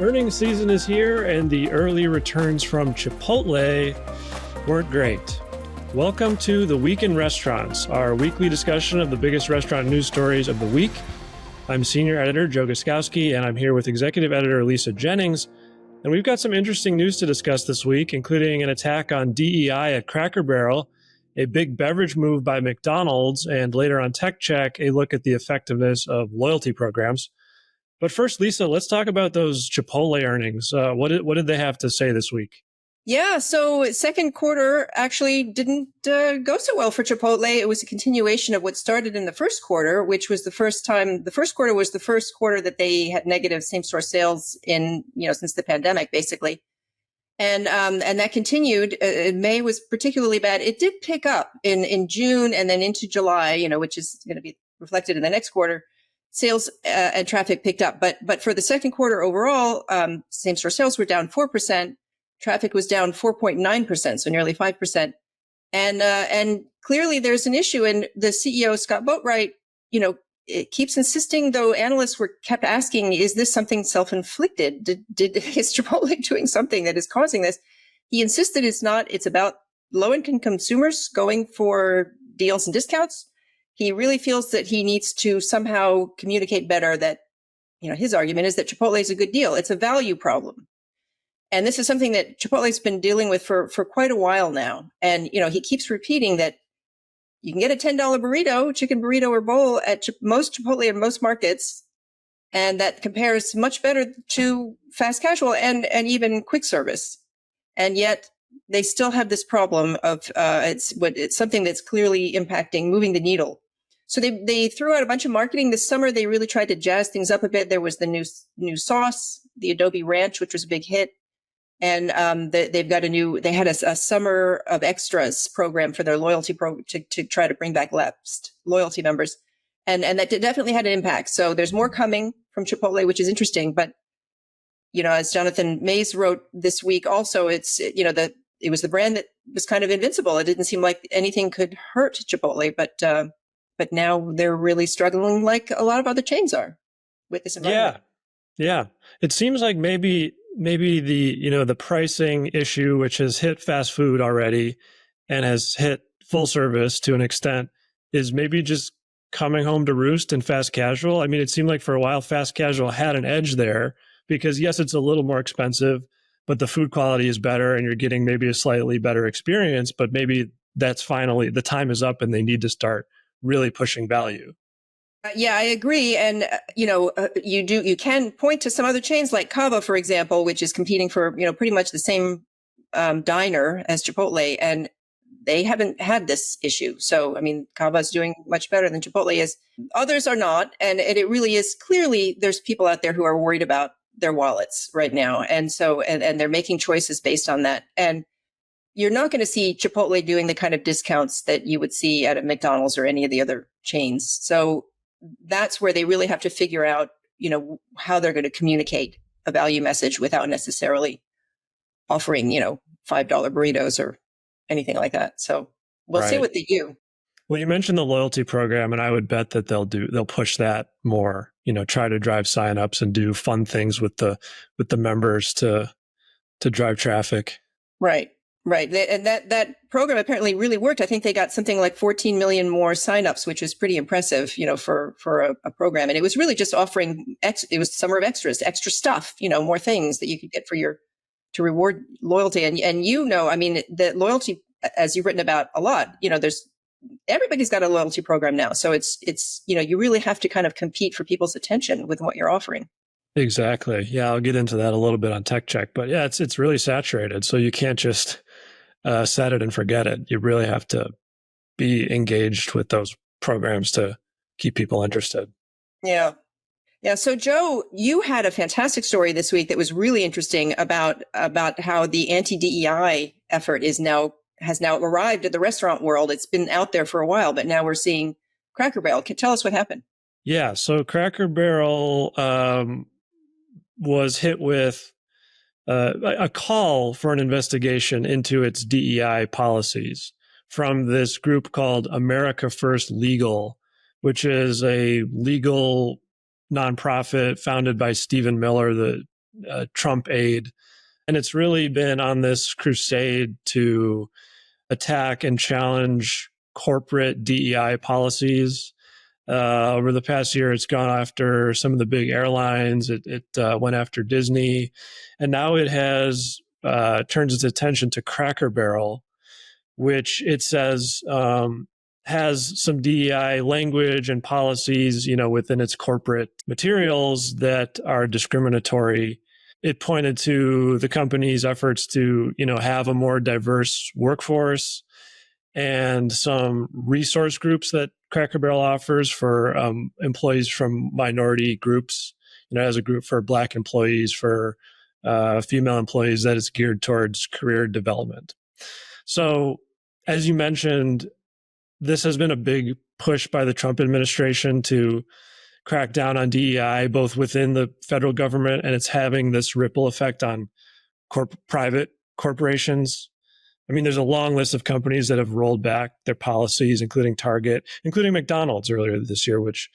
Earnings season is here, and the early returns from Chipotle weren't great. Welcome to The Week in Restaurants, our weekly discussion of the biggest restaurant news stories of the week. I'm Senior Editor Joe Guszkowski, and I'm here with Executive Editor Lisa Jennings. And we've got some interesting news to discuss this week, including an attack on DEI at Cracker Barrel, a big beverage move by McDonald's, and later on Tech Check, a look at the effectiveness of loyalty programs. But first, Lisa, let's talk about those Chipotle earnings. What did they have to say this week? Yeah, so second quarter actually didn't go so well for Chipotle. It was a continuation of what started in the first quarter, which was the first quarter was the first quarter that they had negative same-store sales in, since the pandemic, basically. And that continued. May was particularly bad. It did pick up in June and then into July, which is going to be reflected in the next quarter. Sales and traffic picked up. But for the second quarter overall, same-store sales were down 4%. Traffic was down 4.9%, so nearly 5%. And clearly there's an issue. And the CEO, Scott Boatwright, it keeps insisting, though analysts kept asking, is this something self-inflicted? Is Chipotle doing something that is causing this? He insisted it's not. It's about low-income consumers going for deals and discounts. He really feels that he needs to somehow communicate better that, his argument is that Chipotle is a good deal. It's a value problem. And this is something that Chipotle's been dealing with for quite a while now. And, he keeps repeating that you can get a $10 burrito, chicken burrito or bowl at most Chipotle in most markets. And that compares much better to fast casual and even quick service. And yet they still have this problem of, it's something that's clearly impacting, moving the needle. So they threw out a bunch of marketing this summer. They really tried to jazz things up a bit. There was the new sauce, the Adobe Ranch, which was a big hit. And they had a summer of extras program for their loyalty program to try to bring back lapsed loyalty members. And that definitely had an impact. So there's more coming from Chipotle, which is interesting. But, as Jonathan Mays wrote this week also, it was the brand that was kind of invincible. It didn't seem like anything could hurt Chipotle, but now they're really struggling like a lot of other chains are with this environment. Yeah. It seems like maybe the pricing issue, which has hit fast food already and has hit full service to an extent, is maybe just coming home to roost in fast casual. I mean, it seemed like for a while fast casual had an edge there because yes, it's a little more expensive, but the food quality is better and you're getting maybe a slightly better experience, but maybe that's finally, the time is up and they need to start really pushing value. Yeah, I agree. And, you can point to some other chains like Cava, for example, which is competing for, pretty much the same diner as Chipotle. And they haven't had this issue. So, Cava is doing much better than Chipotle is. Others are not. And it really is clearly there's people out there who are worried about their wallets right now. And so, and they're making choices based on that. And you're not going to see Chipotle doing the kind of discounts that you would see at a McDonald's or any of the other chains. So that's where they really have to figure out, how they're going to communicate a value message without necessarily offering, $5 burritos or anything like that. So we'll see what they do. Well, you mentioned the loyalty program, and I would bet that they'll push that more, try to drive signups and do fun things with the members to drive traffic. Right. And that program apparently really worked. I think they got something like 14 million more signups, which is pretty impressive, for a program. And it was really just offering, it was summer of extras, extra stuff, more things that you could get to reward loyalty. And the loyalty, as you've written about a lot, everybody's got a loyalty program now. So it's you really have to kind of compete for people's attention with what you're offering. Exactly. Yeah, I'll get into that a little bit on Tech Check, but yeah, it's really saturated. So you can't just set it and forget it. You really have to be engaged with those programs to keep people interested. Yeah. So Joe, you had a fantastic story this week that was really interesting about how the anti-DEI effort has now arrived at the restaurant world. It's been out there for a while, but now we're seeing Cracker Barrel. Tell us what happened. Yeah. So Cracker Barrel was hit with a call for an investigation into its DEI policies from this group called America First Legal, which is a legal nonprofit founded by Stephen Miller, the Trump aide. And it's really been on this crusade to attack and challenge corporate DEI policies. Over the past year, it's gone after some of the big airlines. It went after Disney, and now it has turns its attention to Cracker Barrel, which it says has some DEI language and policies, within its corporate materials that are discriminatory. It pointed to the company's efforts to, have a more diverse workforce and some resource groups that Cracker Barrel offers for employees from minority groups. As a group for Black employees, for female employees, that is geared towards career development. So, as you mentioned, this has been a big push by the Trump administration to crack down on DEI, both within the federal government, and it's having this ripple effect on private corporations. I mean, there's a long list of companies that have rolled back their policies, including Target, including McDonald's earlier this year, which,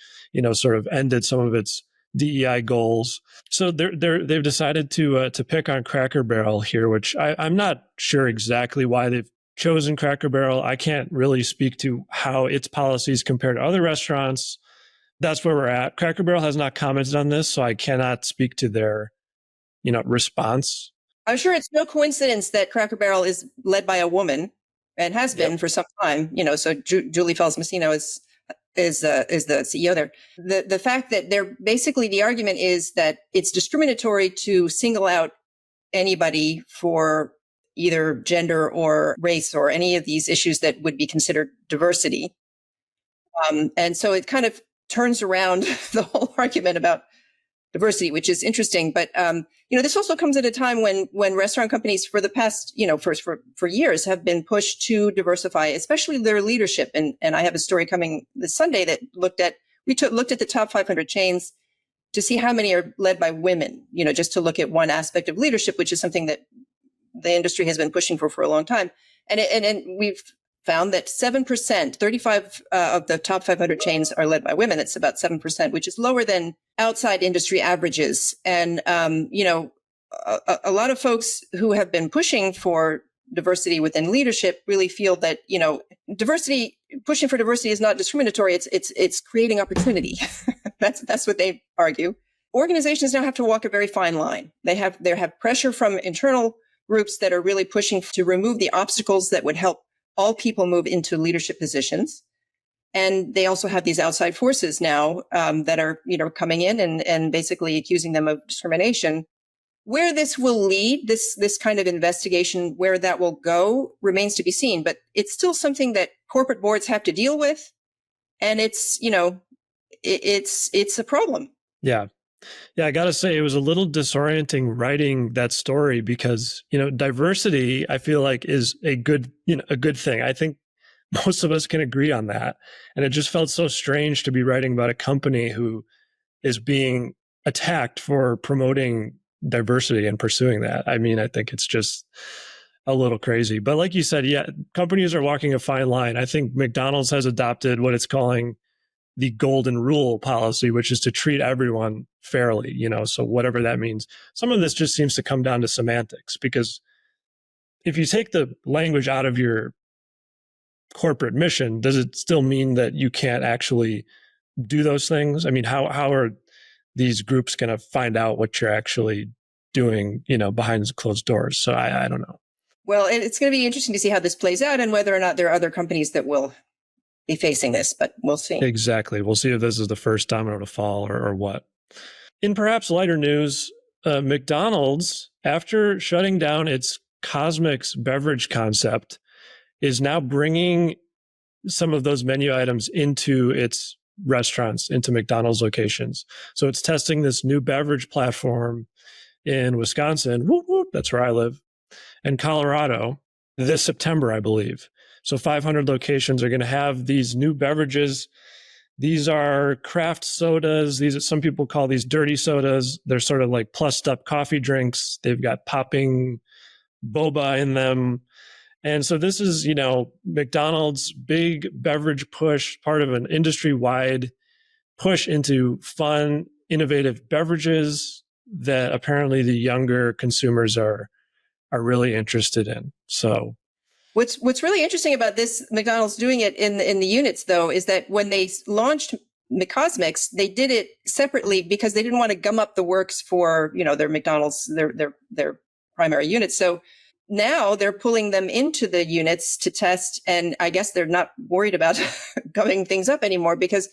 sort of ended some of its DEI goals. So they've decided to pick on Cracker Barrel here, which I'm not sure exactly why they've chosen Cracker Barrel. I can't really speak to how its policies compare to other restaurants. That's where we're at. Cracker Barrel has not commented on this, so I cannot speak to their, response. I'm sure it's no coincidence that Cracker Barrel is led by a woman and has been for some time. So Julie Fells-Messino is the CEO there. The fact that they're basically, the argument is that it's discriminatory to single out anybody for either gender or race or any of these issues that would be considered diversity. And so it kind of turns around the whole argument about diversity, which is interesting. But, this also comes at a time when restaurant companies for the past, for years have been pushed to diversify, especially their leadership. And I have a story coming this Sunday that looked at the top 500 chains to see how many are led by women, just to look at one aspect of leadership, which is something that the industry has been pushing for a long time. And we've found that 7%, 35 of the top 500 chains are led by women. That's about 7%, which is lower than outside industry averages. And, a lot of folks who have been pushing for diversity within leadership really feel that, pushing for diversity is not discriminatory. It's creating opportunity. That's what they argue. Organizations now have to walk a very fine line. They have pressure from internal groups that are really pushing to remove the obstacles that would help all people move into leadership positions. And they also have these outside forces now that are, coming in and basically accusing them of discrimination. Where this will lead, this kind of investigation, where that will go remains to be seen. But it's still something that corporate boards have to deal with. And it's, it's a problem. Yeah. Yeah, I got to say, it was a little disorienting writing that story because, diversity, I feel like, is a good thing. I think most of us can agree on that. And it just felt so strange to be writing about a company who is being attacked for promoting diversity and pursuing that. I mean, I think it's just a little crazy. But like you said, yeah, companies are walking a fine line. I think McDonald's has adopted what it's calling the golden rule policy, which is to treat everyone fairly, so whatever that means. Some of this just seems to come down to semantics, because if you take the language out of your corporate mission, does it still mean that you can't actually do those things? I mean, how are these groups going to find out what you're actually doing, behind closed doors? So I don't know. Well, it's going to be interesting to see how this plays out and whether or not there are other companies that will be facing this, but we'll see. Exactly. We'll see if this is the first domino to fall or what. In perhaps lighter news, McDonald's, after shutting down its CosMc's beverage concept, is now bringing some of those menu items into its restaurants, into McDonald's locations. So it's testing this new beverage platform in Wisconsin, whoop, whoop, that's where I live, and Colorado this September, I believe. So 500 locations are going to have these new beverages. These are craft sodas. Some people call these dirty sodas. They're sort of like plussed up coffee drinks. They've got popping boba in them. And so this is, McDonald's big beverage push, part of an industry-wide push into fun, innovative beverages. that apparently the younger consumers are really interested in. So what's really interesting about this, McDonald's doing it in the units though, is that when they launched CosMc, they did it separately because they didn't want to gum up the works for, their McDonald's, their primary units. So now they're pulling them into the units to test. And I guess they're not worried about gumming things up anymore because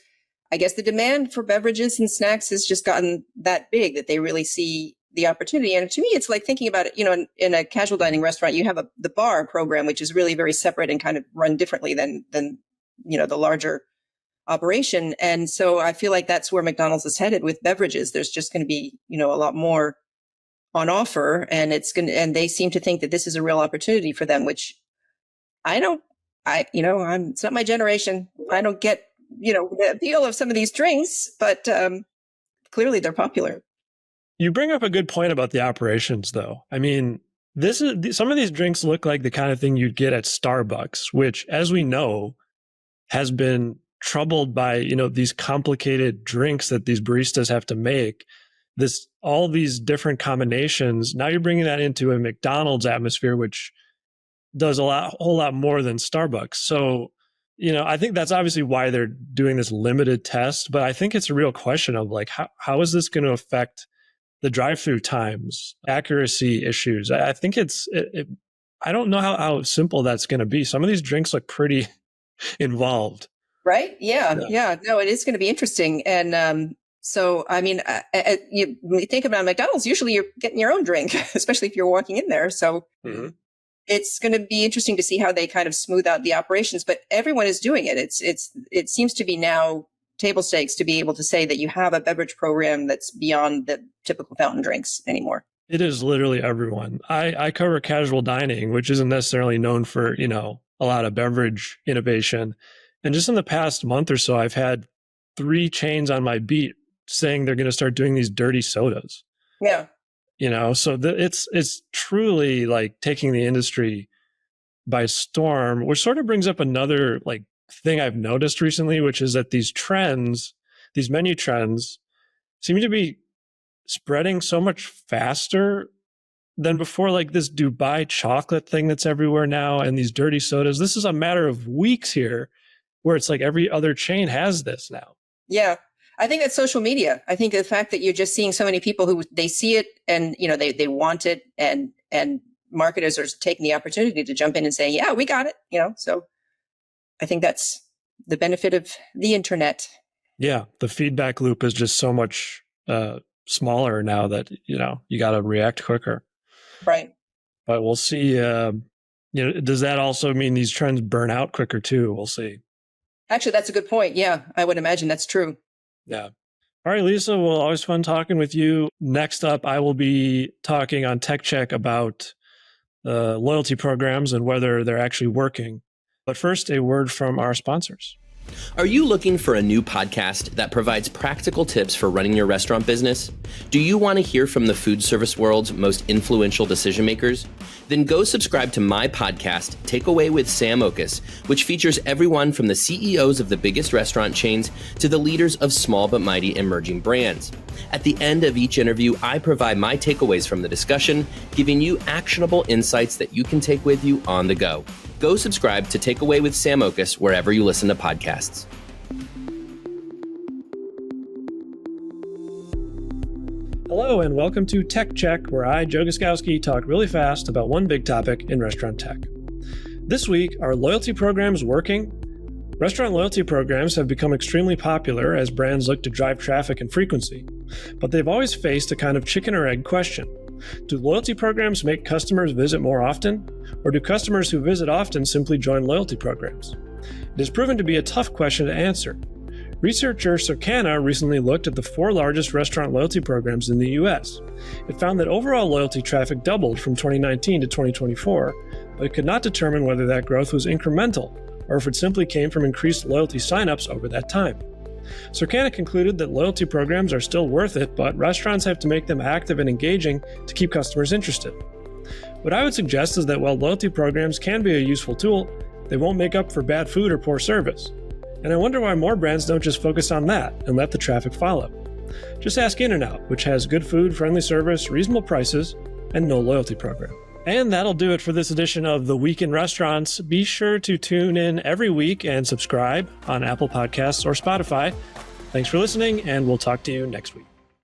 I guess the demand for beverages and snacks has just gotten that big that they really see the opportunity. And to me, it's like thinking about it, in a casual dining restaurant, you have the bar program, which is really very separate and kind of run differently than the larger operation. And so I feel like that's where McDonald's is headed with beverages. There's just going to be, a lot more on offer, and and they seem to think that this is a real opportunity for them, which it's not my generation. I don't get, the appeal of some of these drinks, but clearly they're popular. You bring up a good point about the operations, though. I mean, some of these drinks look like the kind of thing you'd get at Starbucks, which, as we know, has been troubled by, these complicated drinks that these baristas have to make. All these different combinations. Now you're bringing that into a McDonald's atmosphere, which does a whole lot more than Starbucks. So, I think that's obviously why they're doing this limited test. But I think it's a real question of like, how is this going to affect the drive-through times, accuracy issues? I think I don't know how simple that's going to be. Some of these drinks look pretty involved. Right? Yeah. No, it is going to be interesting. And so, I mean, when you think about McDonald's, usually you're getting your own drink, especially if you're walking in there. So it's going to be interesting to see how they kind of smooth out the operations. But everyone is doing it. It seems to be now table stakes to be able to say that you have a beverage program that's beyond the typical fountain drinks anymore. It is literally everyone. I cover casual dining, which isn't necessarily known for, a lot of beverage innovation. And just in the past month or so, I've had 3 chains on my beat saying they're going to start doing these dirty sodas. Yeah. So it's truly like taking the industry by storm, which sort of brings up another like thing I've noticed recently, which is that these menu trends seem to be spreading so much faster than before. Like this Dubai chocolate thing that's everywhere now and these dirty sodas. This is a matter of weeks here where it's like every other chain has this now. Yeah. I think that's social media. I think the fact that you're just seeing so many people who they see it and, they want it and marketers are taking the opportunity to jump in and say, yeah, we got it, so I think that's the benefit of the internet. Yeah. The feedback loop is just so much smaller now that, you got to react quicker. Right. But we'll see. Does that also mean these trends burn out quicker too? We'll see. Actually, that's a good point. Yeah, I would imagine that's true. Yeah. All right, Lisa. Well, always fun talking with you. Next up, I will be talking on Tech Check about loyalty programs and whether they're actually working. But first, a word from our sponsors. Are you looking for a new podcast that provides practical tips for running your restaurant business? Do you want to hear from the food service world's most influential decision makers? Then go subscribe to my podcast, Takeaway with Sam Okus, which features everyone from the CEOs of the biggest restaurant chains to the leaders of small but mighty emerging brands. At the end of each interview, I provide my takeaways from the discussion, giving you actionable insights that you can take with you on the go. Go subscribe to Takeaway with Sam Okus wherever you listen to podcasts. Hello and welcome to Tech Check, where I, Joe Guszkowski, talk really fast about one big topic in restaurant tech. This week, are loyalty programs working? Restaurant loyalty programs have become extremely popular as brands look to drive traffic and frequency, but they've always faced a kind of chicken or egg question. Do loyalty programs make customers visit more often, or do customers who visit often simply join loyalty programs? It has proven to be a tough question to answer. Researcher Circana recently looked at the 4 largest restaurant loyalty programs in the US. It found that overall loyalty traffic doubled from 2019 to 2024, but it could not determine whether that growth was incremental or if it simply came from increased loyalty signups over that time. Circana concluded that loyalty programs are still worth it, but restaurants have to make them active and engaging to keep customers interested. What I would suggest is that while loyalty programs can be a useful tool, they won't make up for bad food or poor service. And I wonder why more brands don't just focus on that and let the traffic follow. just ask In-N-Out, which has good food, friendly service, reasonable prices, and no loyalty program. And that'll do it for this edition of The Week in Restaurants. Be sure to tune in every week and subscribe on Apple Podcasts or Spotify. Thanks for listening, and we'll talk to you next week.